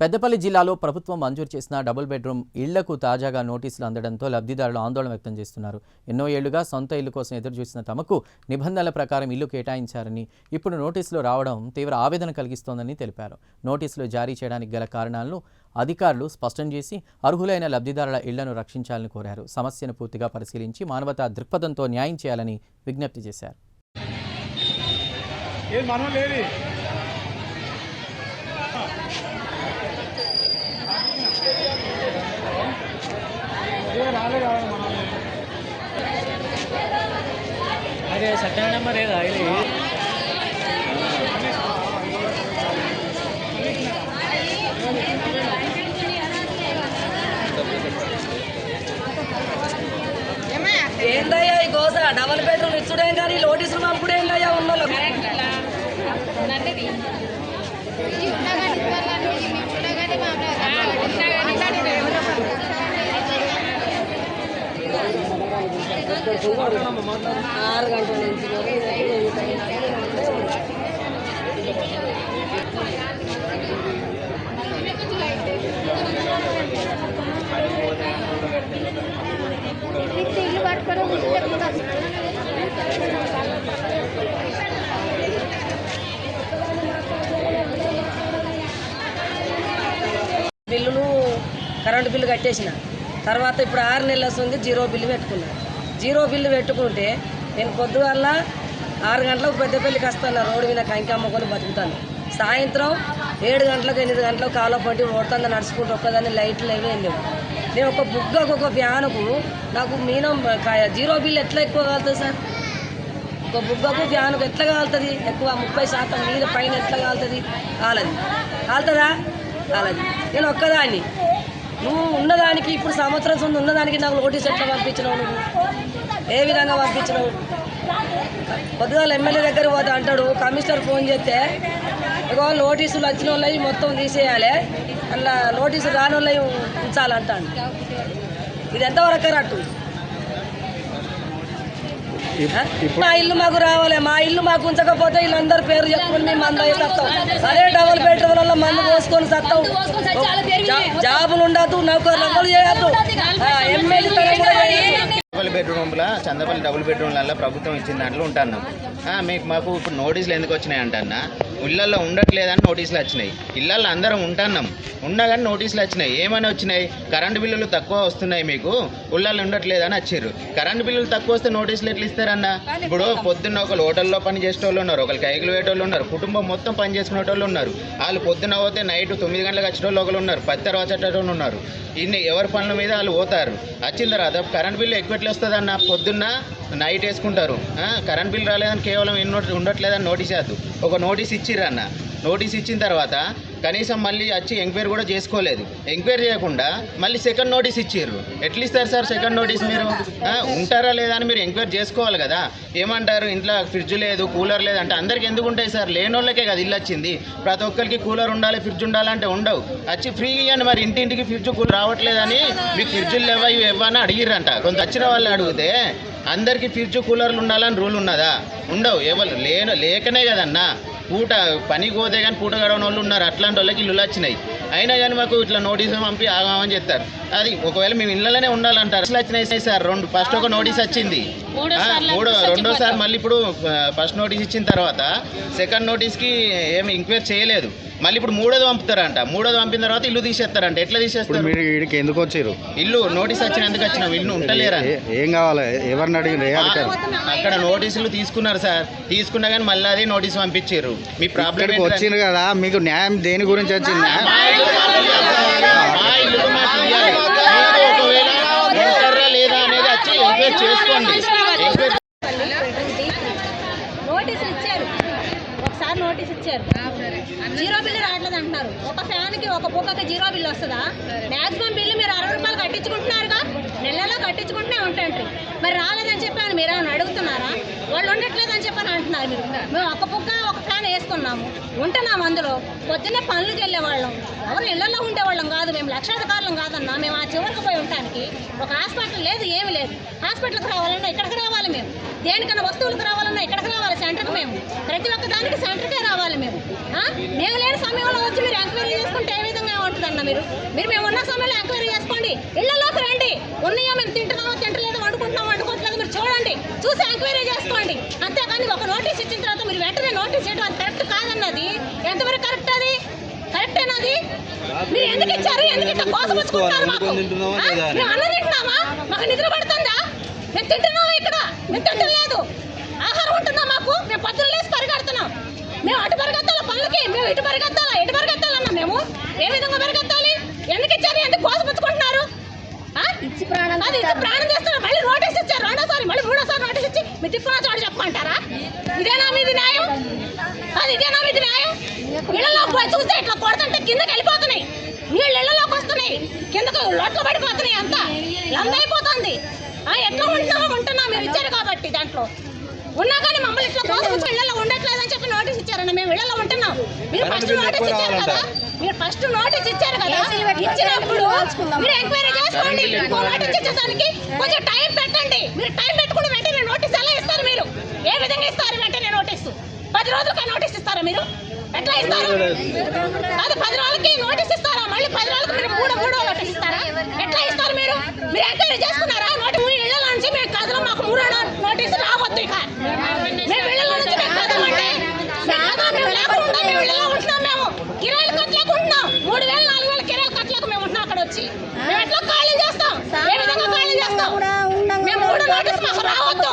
పెద్దపల్లి జిల్లాలో ప్రభుత్వం మంజూరు చేసిన డబుల్ బెడ్రూమ్ ఇళ్లకు తాజాగా నోటీసులు అందడంతో లబ్ధిదారులు ఆందోళన వ్యక్తం చేస్తున్నారు. ఎన్నో ఏళ్లుగా సొంత ఇల్లు కోసం ఎదురుచూసిన తమకు నిబంధనల ప్రకారం ఇల్లు కేటాయించారని, ఇప్పుడు నోటీసులు రావడం తీవ్ర ఆవేదన కలిగిస్తోందని తెలిపారు. నోటీసులు జారీ చేయడానికి గల కారణాలను అధికారులు స్పష్టం చేసి అర్హులైన లబ్ధిదారుల ఇళ్లను రక్షించాలని కోరారు. సమస్యను పూర్తిగా పరిశీలించి మానవతా దృక్పథంతో న్యాయం చేయాలని విజ్ఞప్తి చేశారు. అదే సర్టన్ నెంబర్ ఏదా ఇది ఏందయ్యా ఈ గోస? డబల్ బెడ్రూమ్ ఇచ్చుడే కానీ నోటీసులు పంపుడే ఏందయ్యా ఉన్నోళ్ళు? ఆరు గంటల నుంచి బిల్లులు కరెంటు బిల్లు కట్టేసిన తర్వాత ఇప్పుడు 6 నెలలు వస్తుంది జీరో బిల్లు పెట్టుకున్నా. జీరో బిల్లు పెట్టుకుంటే నేను పొద్దుగల 6 గంటలకు పెద్దపల్లికి వస్తాను, రోడ్డు మీద కంకమ్మకొని బతుకుతాను. సాయంత్రం 7 గంటలకు 8 గంటలకు కాలో పట్టి ఓడుతుంది నడుచుకుంటూ ఒక్కదాన్ని లైట్లు ఏమీ లేవు. నేను ఒక బుగ్గకు ఒక ఫ్యానుకు నాకు మీనం జీరో బిల్లు ఎట్లా ఎక్కువ కాలుతుంది సార్? ఒక బుగ్గకు ఫ్యానుకు ఎట్లా కాలుతుంది ఎక్కువ? 30% మీద పైన ఎట్లా కాలుతుంది? కాలుతుందా? కాలది. నేను ఒక్కదాన్ని, నువ్వు ఉన్నదానికి ఇప్పుడు సంవత్సరం ముందు ఉన్నదానికి నాకు నోటీస్ ఎట్లా పంపించినావు? నువ్వు ఏ విధంగా పంపించినావు? పొద్దుగాల ఎమ్మెల్యే దగ్గర పోతా అంటాడు, కమిషనర్ ఫోన్ చేస్తే ఇగో నోటీసులు వచ్చిన వాళ్ళవి మొత్తం తీసేయాలి, అలా నోటీసులు రాని వాళ్ళవి ఉంచాలంటాడు. ఇది ఎంతవరకు కరెక్ట్? మా ఇల్లు మాకు రావాలి, మా ఇల్లు మాకు ఉంచకపోతే వీళ్ళందరూ పేరు చెప్పుకొని మేము మంద సత్తాం. అదే డబుల్ బెడ్రూమ్ వల్ల మందు పోసుకొని సత్తాం. జాబులు ఉండదు, నౌకర్లు చేయద్దు, ఎమ్మెల్యే డబుల్ బెడ్రూమ్ల చందపల్లి డబుల్ బెడ్రూమ్లలో ప్రభుత్వం ఇచ్చిన దాంట్లో ఉంటున్నాం. మాకు ఇప్పుడు నోటీసులు ఎందుకు వచ్చినాయి అంటన్నా, ఇళ్ళల్లో ఉండట్లేదని నోటీసులు వచ్చినాయి. ఇళ్ళల్లో అందరం ఉంటున్నాం, ఉన్నా కానీ నోటీసులు వచ్చినాయి. ఏమని వచ్చినాయి? కరెంటు బిల్లులు తక్కువ వస్తున్నాయి, మీకు ఇళ్ళల్లో ఉండట్లేదని వచ్చారు. కరెంటు బిల్లులు తక్కువ వస్తే నోటీసులు ఎట్లా ఇస్తారన్న? ఇప్పుడు పొద్దున్న ఒకరు హోటల్లో పని చేసే వాళ్ళు ఉన్నారు, ఒకరు కైకులు వేటోళ్ళు ఉన్నారు, కుటుంబం మొత్తం పని చేసుకునే వాళ్ళు ఉన్నారు. వాళ్ళు పొద్దున్న పోతే నైట్ 9 గంటలకు వచ్చిన వాళ్ళు ఒకరు ఉన్నారు, 10 తర్వాత వచ్చేటోళ్ళు ఉన్నారు. ఇన్ని ఎవరి పనుల మీద వాళ్ళు పోతారు. వచ్చిన తర్వాత కరెంట్ బిల్లు ఎక్కువ ఎట్లా వస్తుంది అన్న? పొద్దున్న నైట్ వేసుకుంటారు, కరెంట్ బిల్ రాలేదని కేవలం ఉండట్లేదని నోటీస్ వేద్దు. ఒక నోటీస్ ఇచ్చిర్రు అన్న. నోటీస్ ఇచ్చిన తర్వాత కనీసం మళ్ళీ వచ్చి ఎంక్వైరీ కూడా చేసుకోలేదు. ఎంక్వైరీ చేయకుండా మళ్ళీ సెకండ్ నోటీస్ ఇచ్చిర్రు. ఎట్లా ఇస్తారు సార్ సెకండ్ నోటీస్? మీరు ఉంటారా లేదా అని మీరు ఎంక్వైరీ చేసుకోవాలి కదా. ఏమంటారు? ఇంట్లో ఫ్రిడ్జ్ లేదు, కూలర్ లేదు అంటే అందరికి ఎందుకు ఉంటాయి సార్? లేని వాళ్ళకే కదా ఇల్లు వచ్చింది. ప్రతి ఒక్కరికి కూలర్ ఉండాలి, ఫ్రిడ్జ్ ఉండాలంటే ఉండవు. వచ్చి ఫ్రీగా ఇవ్వండి. మరి ఇంటింటికి ఫ్రిడ్జ్ కూలర్ రావట్లేదని మీకు ఫ్రిడ్జ్లు లేవా ఇవి ఇవ్వని అడిగిర్రంట. కొంత వచ్చిన వాళ్ళు అడిగితే అందరికీ ఫ్రిడ్జ్ కూలర్లు ఉండాలని రూల్ ఉన్నదా? ఉండవు. ఎవరు లేకనే కదన్నా పూట పనికి పోతే కానీ పూట గడవని వాళ్ళు ఉన్నారు. అట్లాంటి వాళ్ళకి ఇల్లు వచ్చినాయి. అయినా కానీ మాకు ఇట్లా నోటీసులు పంపి ఆగామని చెప్తారు. అది ఒకవేళ మేము ఇళ్ళలోనే ఉండాలంటారు. అసలు వచ్చినాయి సార్. ఫస్ట్ ఒక నోటీస్ వచ్చింది, రెండోసారి మళ్ళీ ఇప్పుడు ఫస్ట్ నోటీస్ ఇచ్చిన తర్వాత సెకండ్ నోటీస్కి ఏమి ఎంక్వైరీ చేయలేదు. మళ్ళీ ఇప్పుడు మూడోది పంపుతారంట. మూడోది పంపిన తర్వాత ఇల్లు తీసేస్తారంట. ఎట్లా తీసేస్తారు? మీరు ఎందుకు వచ్చారు? ఇల్లు నోటీస్ వచ్చినందుకు వచ్చినాం. ఇల్లు ఉంటలేరా? ఏం కావాలి? ఎవరిని అడిగిన? అక్కడ నోటీసులు తీసుకున్నారు సార్. తీసుకున్నా కానీ మళ్ళీ అదే నోటీస్ పంపించారు. మీ ప్రాబ్లం వచ్చింది కదా, మీకు న్యాయం దేని గురించి వచ్చింది? ఒకవేళ లేదా అనేది వచ్చి ఎంక్వైరీ చేసుకోండి. నోటీస్ ఇచ్చారు, జీరో బిల్లు రావట్లేదు అంటున్నారు. ఒక ఫ్యాన్కి ఒక బుక్కకి జీరో బిల్లు వస్తుందా? మ్యాక్సిమం బిల్లు మీరు 60 రూపాయలు కట్టించుకుంటున్నారుగా, నెలలో కట్టించుకుంటూనే ఉంటాండ్రి. మరి రాలేదని చెప్పాను మీరు ఏమైనా అడుగుతున్నారా? వాళ్ళు ఉండట్లేదని చెప్పని అంటున్నారు. మీరు మేము ఒక బుక్క ఒక ఫ్యాన్ వేసుకున్నాము, ఉంటున్నాము అందులో. పొద్దున్నే పనులకు వెళ్ళేవాళ్ళం, ఎవరు ఇళ్లలో ఉండేవాళ్ళం కాదు. మేము లక్షాధికారులం కాదన్నా. మేము ఆ చివరికి పోయి ఉండటానికి ఒక హాస్పిటల్ లేదు, ఏమి లేదు. హాస్పిటల్కి రావాలన్నా ఇక్కడికి రావాలి. మేము దేనికన్నా వస్తువులకు రావాలన్నా ఇక్కడికి రావాలి, సెంటర్కి. మేము ప్రతి ఒక్క దానికి సెంటర్కే రావాలి. మేము లేని సమయంలో వచ్చి మీరు ఎంక్వైరీ చేసుకుంటే ఏ విధంగా మీరు మేము ఉన్న సమయంలో ఎంక్వైరీ చేసుకోండి. ఇళ్లలోకి రండి. ఉన్నాయో మేము తింటున్నామో తింటలేదు, వండుకుంటున్నామో వండుకోవట్లేదు మీరు చూడండి, చూసి ఎంక్వైరీ చేసుకోండి. అంతేకాని ఒక నోటీస్ ఇచ్చిన తర్వాత మీరు వెంటనే నోటీస్ చేయడం అది కరెక్ట్ కాదన్నది. ఎంతవరకు కరెక్ట్ అది? కరెక్టేనది? మీరు ఎందుకు ఇచ్చారు? ఎందుకు ఇట్లా కోసపుచ్చుకుంటారు? మాకు మేము అన్నం తింటున్నామా? మాకు నిద్ర పడుతుందా? మేము తింటున్నామా? ఇక్కడ మేము తింటలేదు. ఆహారం ఉంటుందా మాకు? మేము పొద్దున లేసి పరిగెడుతున్నాం. మేము అటు పరిగెత్తాలా పనులకి, మేము ఇటు పరిగెత్తాలా, ఎటు పరిగెత్తాలన్నా మేము ఏ విధంగా పరిగెత్తాలి? ఎందుకు ఇచ్చారు? ఎందుకు కోసపుచ్చుకుంటున్నారు? అది ఇచ్చి ప్రాణం చేస్తున్నారు. మళ్ళీ నోటీస్ ఇచ్చారు రెండోసారి, మళ్ళీ మూడోసారి నోటీస్ ఇచ్చి మీ తిప్పున చోటు చెప్పుకుంటారా? ఇదేనా మీది న్యాయం? ఇదేనా మీది న్యాయం? ఇళ్లలోకి పోయి చూస్తే ఇట్లా కొడుతుంటే కిందకి వెళ్ళిపోతున్నాయి నీళ్ళు, ఇళ్లలోకి వస్తున్నాయి, కిందకు లోట్లు పడిపోతున్నాయి, అంతా లందైపోతుంది. ఎట్లా ఉంటున్నాం మీరు ఇచ్చారు కాబట్టి. దాంట్లో ఉన్నా కానీ మమ్మల్ని ఇట్లా కోసపుచ్చి ఇళ్లలో ఉండట్లేదని చెప్పి నోటీస్ ఇచ్చారన్న. మేము ఇళ్లలో ఉంటున్నాం. మీరు ఫస్ట్ నోటీస్ ఇచ్చారు కదా, ఇచ్చినప్పుడు మీరు ఎంక్వైరీ చేసుకోండి. ఇంకో నోటీస్ ఇచ్చేదానికి కొంచెం టైం పెట్టండి. మీరు టైం పెట్టుకుని వెంటనే నోటీస్ ఎలా ఇస్తారు? మీరు ఏ విధంగా ఇస్తారు వెంటనే నోటీసు? 10 రోజులకి నోటీస్ ఇస్తారా మీరు? ఎట్లా ఇస్తారు? అది 10 రోజులకి నోటీస్ ఇస్తారా? మళ్ళీ 10 రోజులకి మీరు మూడో నోటీస్ ఇస్తారా? ఎట్లా ఇస్తారు మీరు? మీరు ఎంక్వైరీ చేసుకున్నారా? ఇళ్ల నుంచి మేము కదలం, మాకు 3వ నోటీసు రావద్దు. ఇక మేము ఇళ్ల నుంచి మేము కదలమంటే మేము లేకుండా మేము ఇళ్లలో ఉంటున్నాం. మేము కిరాయిలు కట్టలేకుంటున్నాం. 3000 4000 కిరాయిలు కట్టలేక మేము ఉంటున్నాం. అక్కడ వచ్చి మేము ఎట్లా ఖాళీ చేస్తాం? ఏ విధంగా ఖాళీ చేస్తాం? మేము 3 నోటీసు మాకు రావద్దు.